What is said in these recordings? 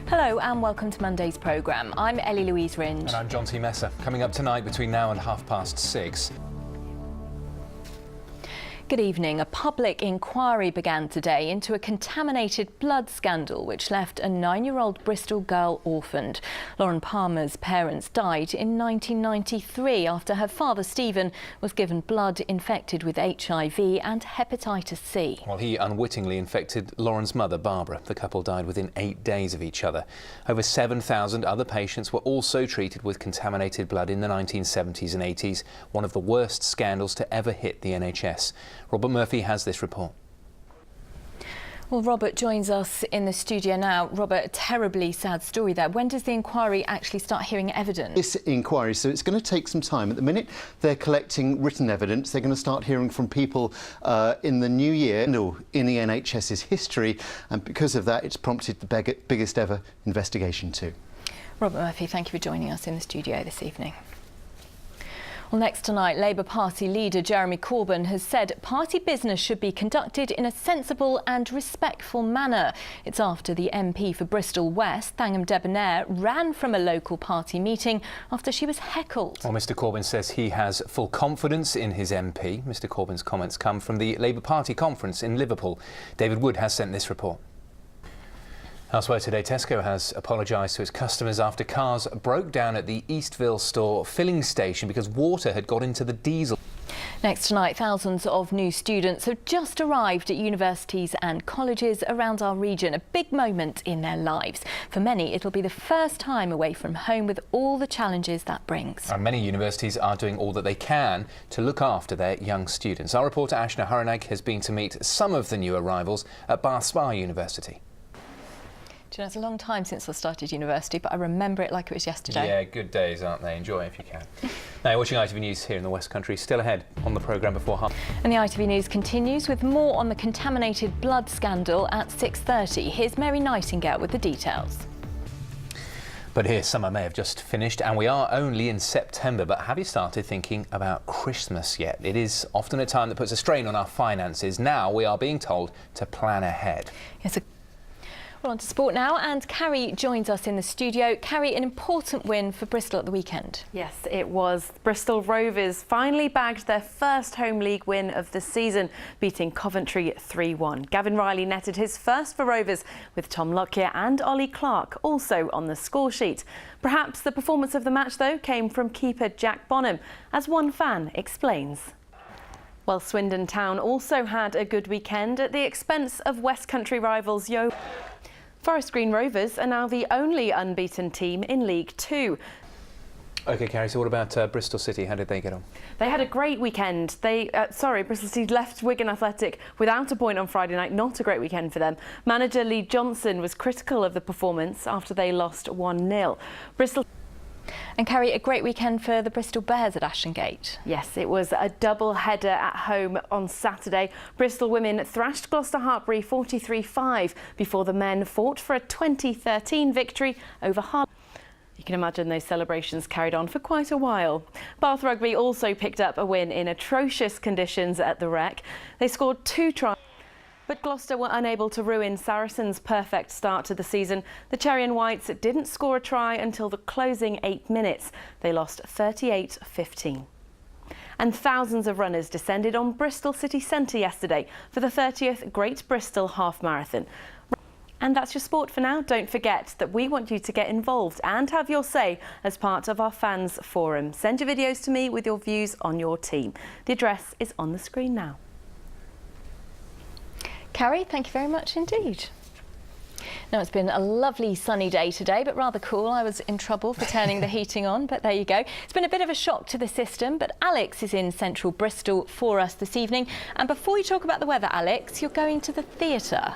Hello and welcome to Monday's programme. I'm Ellie Louise Ringe. And I'm John T. Messer. Coming up tonight between now and 6:30. Good evening. A public inquiry began today into a contaminated blood scandal which left a 9-year-old Bristol girl orphaned. Lauren Palmer's parents died in 1993 after her father Stephen was given blood infected with HIV and hepatitis C. Well, he unwittingly infected Lauren's mother, Barbara. The couple died within 8 days of each other. Over 7,000 other patients were also treated with contaminated blood in the 1970s and 80s, one of the worst scandals to ever hit the NHS. Robert Murphy has this report. Well, Robert joins us in the studio now. Robert, a terribly sad story there. When does the inquiry actually start hearing evidence? This inquiry, so it's going to take some time. At the minute, they're collecting written evidence. They're going to start hearing from people in the new year in the NHS's history, and because of that, it's prompted the biggest ever investigation too. Robert Murphy, thank you for joining us in the studio this evening. Well, next tonight, Labour Party leader Jeremy Corbyn has said party business should be conducted in a sensible and respectful manner. It's after the MP for Bristol West, Thangam Debonair, ran from a local party meeting after she was heckled. Well, Mr Corbyn says he has full confidence in his MP. Mr Corbyn's comments come from the Labour Party conference in Liverpool. David Wood has sent this report. Elsewhere today, Tesco has apologised to its customers after cars broke down at the Eastville store filling station because water had got into the diesel. Next tonight, thousands of new students have just arrived at universities and colleges around our region, a big moment in their lives. For many, it'll be the first time away from home with all the challenges that brings. And many universities are doing all that they can to look after their young students. Our reporter Ashna Haranag has been to meet some of the new arrivals at Bath Spa University. Do you know, it's a long time since I started university, but I remember it like it was yesterday. Yeah, good days, aren't they? Enjoy if you can. Now, you're watching ITV News here in the West Country. Still ahead on the programme before half. And the ITV News continues with more on the contaminated blood scandal at 6:30. Here's Mary Nightingale with the details. But here, summer may have just finished and we are only in September. But have you started thinking about Christmas yet? It is often a time that puts a strain on our finances. Now we are being told to plan ahead. Yes. Well, on to sport now, and Carrie joins us in the studio. Carrie, an important win for Bristol at the weekend. Yes, it was. Bristol Rovers finally bagged their first home league win of the season, beating Coventry 3-1. Gavin Riley netted his first for Rovers, with Tom Lockyer and Ollie Clark also on the score sheet. Perhaps the performance of the match, though, came from keeper Jack Bonham, as one fan explains. Well, Swindon Town also had a good weekend at the expense of West Country rivals Yeovil. Forest Green Rovers are now the only unbeaten team in League Two. OK, Carrie, so what about Bristol City? How did they get on? They had a great weekend. Bristol City left Wigan Athletic without a point on Friday night. Not a great weekend for them. Manager Lee Johnson was critical of the performance after they lost 1-0. Bristol. And Carrie, a great weekend for the Bristol Bears at Ashton Gate. Yes, it was a double header at home on Saturday. Bristol women thrashed Gloucester Hartpury 43-5 before the men fought for a 2013 victory over Hull. You can imagine those celebrations carried on for quite a while. Bath Rugby also picked up a win in atrocious conditions at the Rec. They scored 2 tries. But Gloucester were unable to ruin Saracens' perfect start to the season. The Cherry and Whites didn't score a try until the closing 8 minutes. They lost 38-15. And thousands of runners descended on Bristol City Centre yesterday for the 30th Great Bristol Half Marathon. And that's your sport for now. Don't forget that we want you to get involved and have your say as part of our fans forum. Send your videos to me with your views on your team. The address is on the screen now. Carrie, thank you very much indeed. Now, it's been a lovely sunny day today, but rather cool. I was in trouble for turning the heating on, but there you go. It's been a bit of a shock to the system, but Alex is in central Bristol for us this evening. And before you talk about the weather, Alex, you're going to the theatre.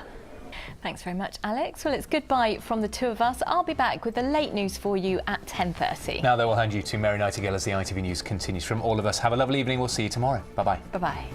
Thanks very much, Alex. Well, it's goodbye from the two of us. I'll be back with the late news for you at 10:30. Now, they will hand you to Mary Nightingale as the ITV News continues. From all of us, have a lovely evening. We'll see you tomorrow. Bye-bye. Bye-bye.